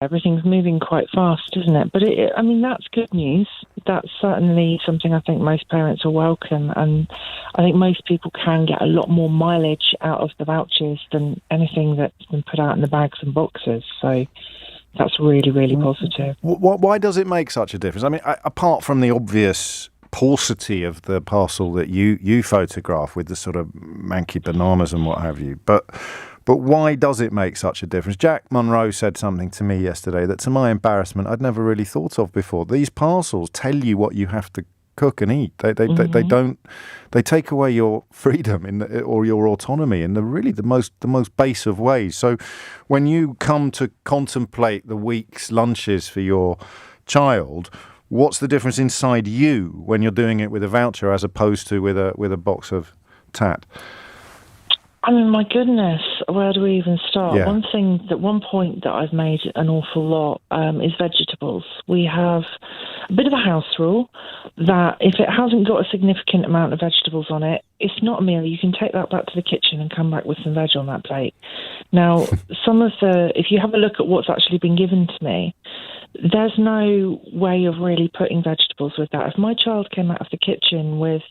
Everything's moving quite fast, isn't it? But I mean, that's good news. That's certainly something I think most parents will welcome, and I think most people can get a lot more mileage out of the vouchers than anything that's been put out in the bags and boxes. So that's really, really positive. Why does it make such a difference? I mean, apart from the obvious paucity of the parcel that you photograph with the sort of manky bananas and what have you, but why does it make such a difference? Jack Monroe said something to me yesterday that, to my embarrassment, I'd never really thought of before. These parcels tell you what you have to cook and eat. They don't. They take away your freedom or your autonomy in the most base of ways. So, when you come to contemplate the week's lunches for your child, what's the difference inside you when you're doing it with a voucher as opposed to with a box of tat? I mean, my goodness, where do we even start? Yeah. One point that I've made an awful lot is vegetables. We have a bit of a house rule that if it hasn't got a significant amount of vegetables on it, it's not a meal. You can take that back to the kitchen and come back with some veg on that plate. Now, if you have a look at what's actually been given to me, there's no way of really putting vegetables with that. If my child came out of the kitchen with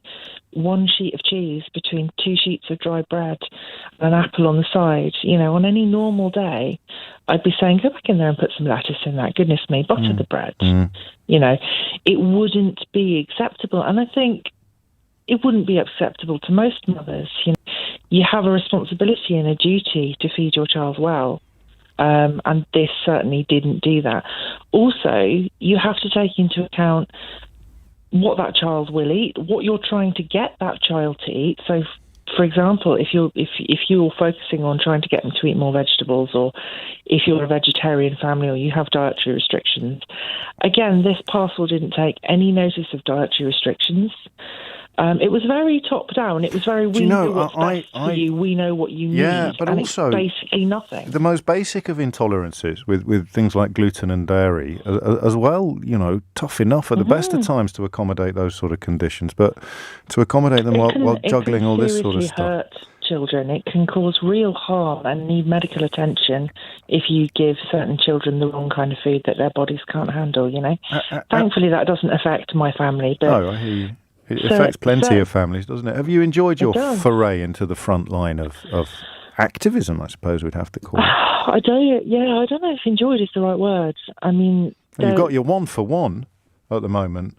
one sheet of cheese between 2 sheets of dry bread and an apple on the side, on any normal day, I'd be saying, go back in there and put some lettuce in that. Goodness me, butter the bread. It wouldn't be acceptable. And I think it wouldn't be acceptable to most mothers. You have a responsibility and a duty to feed your child well. And this certainly didn't do that. Also, you have to take into account what that child will eat, what you're trying to get that child to eat. So, for example, if you're focusing on trying to get them to eat more vegetables, or if you're a vegetarian family or you have dietary restrictions, again, this parcel didn't take any notice of dietary restrictions. It was very top down. It was very, we know what's best for you, we know what you need. Yeah, but and also it's basically nothing. The most basic of intolerances with things like gluten and dairy as well, tough enough at the best of times to accommodate those sort of conditions, but to accommodate them while juggling all this sort of stuff. Hurt children. It can cause real harm and need medical attention if you give certain children the wrong kind of food that their bodies can't handle, Thankfully, that doesn't affect my family. But no, I hear you. It affects plenty of families, doesn't it? Have you enjoyed your foray into the front line of activism, I suppose we'd have to call it? I don't know if enjoyed is the right word. I mean... You've got your 1 for 1 at the moment.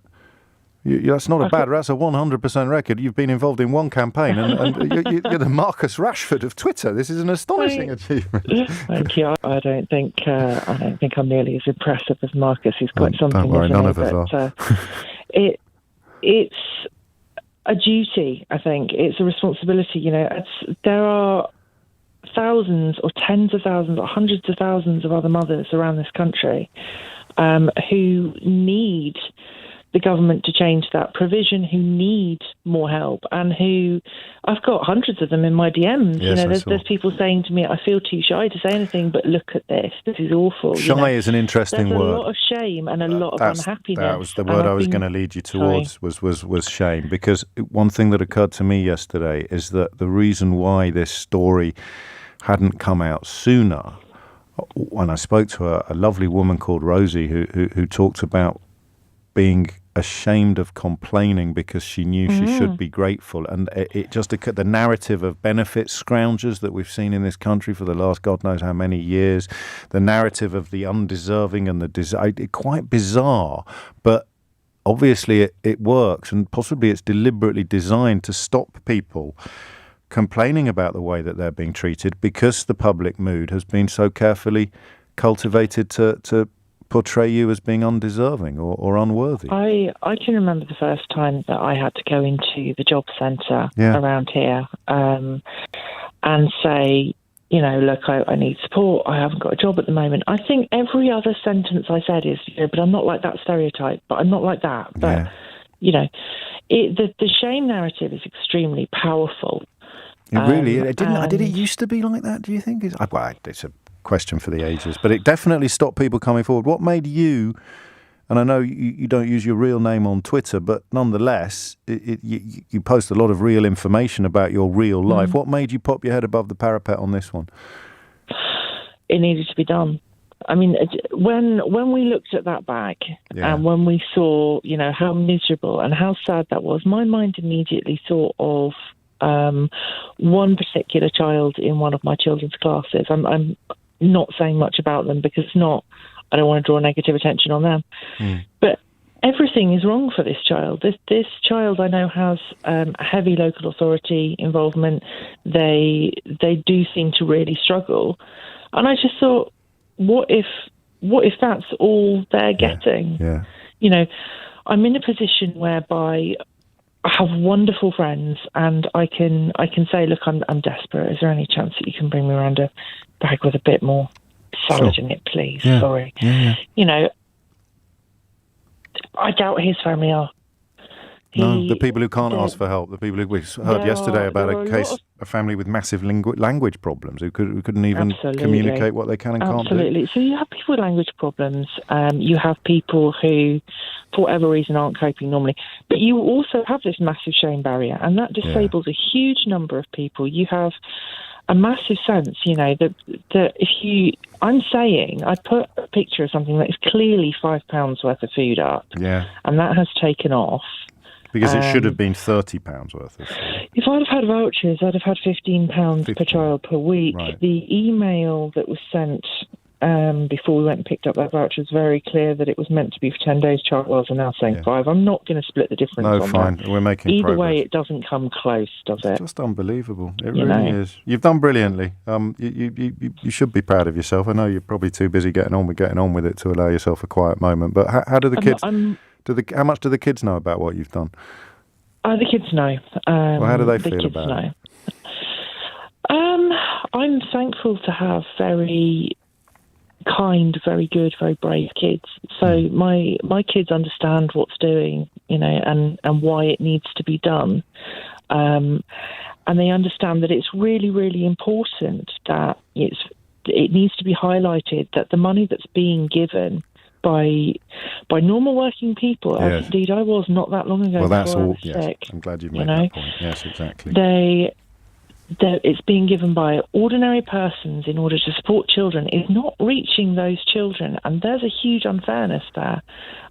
That's not that's a 100% record. You've been involved in one campaign, and you're the Marcus Rashford of Twitter. This is an astonishing achievement. Thank you. I don't think I'm nearly as impressive as Marcus. He's quite something. Don't worry, none of us are. It's a duty, I think. It's a responsibility, there are thousands or tens of thousands or hundreds of thousands of other mothers around this country who need the government to change that provision, who need more help, and who I've got hundreds of them in my DMs. Yes, there's people saying to me, I feel too shy to say anything, but look at this. This is awful. Shy is an interesting word. There's a lot of shame and a lot of unhappiness. That was the word I was going to lead you towards was shame. Because one thing that occurred to me yesterday is that the reason why this story hadn't come out sooner, when I spoke to a lovely woman called Rosie who talked about being ashamed of complaining because she knew she should be grateful. And it just occurred, the narrative of benefit scroungers that we've seen in this country for the last God knows how many years, the narrative of the undeserving and quite bizarre, but obviously it works, and possibly it's deliberately designed to stop people complaining about the way that they're being treated, because the public mood has been so carefully cultivated to portray you as being undeserving or unworthy. I can remember the first time that I had to go into the job centre around here and say, look, I need support. I haven't got a job at the moment. I think every other sentence I said is, but I'm not like that stereotype, but I'm not like that. But, the shame narrative is extremely powerful. It really, did it used to be like that, do you think? It's a question for the ages, but it definitely stopped people coming forward. What made you, and I know you don't use your real name on Twitter, but nonetheless, you post a lot of real information about your real life. What made you pop your head above the parapet on this one? It needed to be done. I mean, when we looked at that bag and when we saw, how miserable and how sad that was, my mind immediately thought of one particular child in one of my children's classes. I'm not saying much about them because I don't want to draw negative attention on them. But everything is wrong for this child. This child I know has heavy local authority involvement. They do seem to really struggle. And I just thought, what if that's all they're getting? Yeah. I'm in a position whereby I have wonderful friends, and I can say, look, I'm desperate. Is there any chance that you can bring me around a bag with a bit more salad in it, please? Yeah. Sorry. Yeah. I doubt his family are. No, the people who can't ask for help, the people who we heard yesterday about a family with massive language problems who couldn't even communicate what they can and can't do. Absolutely. So you have people with language problems. You have people who, for whatever reason, aren't coping normally. But you also have this massive shame barrier, and that disables a huge number of people. You have a massive sense, that I'm saying, I put a picture of something that is clearly £5 worth of food up, and that has taken off. Because it should have been £30 worth of food. If I'd have had vouchers, I'd have had £15 per child per week. Right. The email that was sent before we went and picked up that voucher was very clear that it was meant to be for 10 days. Childwells are now saying 5. I'm not going to split the difference on fine. that. We're making Either progress. way, it doesn't come close, does it? It's just unbelievable. It really is. You've done brilliantly. You should be proud of yourself. I know you're probably too busy getting on with it to allow yourself a quiet moment. But how do the kids... how much do the kids know about what you've done? The kids know. How do they feel about it? I'm thankful to have very kind, very good, very brave kids. So my kids understand what's doing, and why it needs to be done. And they understand that it's really, really important that it needs to be highlighted that the money that's being given by normal working people, as indeed I was not that long ago. Well, that's all. Sick, I'm glad you've made that point. Yes, exactly. It's being given by ordinary persons in order to support children is not reaching those children, and there's a huge unfairness there.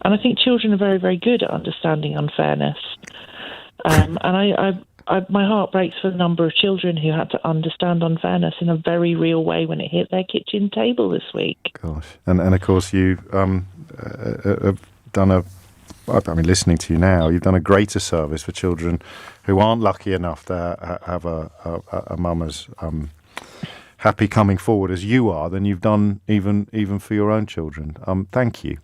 And I think children are very, very good at understanding unfairness. And my heart breaks for the number of children who had to understand unfairness in a very real way when it hit their kitchen table this week. Gosh, and of course you have done listening to you now, you've done a greater service for children who aren't lucky enough to have a mum as happy coming forward as you are than you've done even for your own children. Thank you.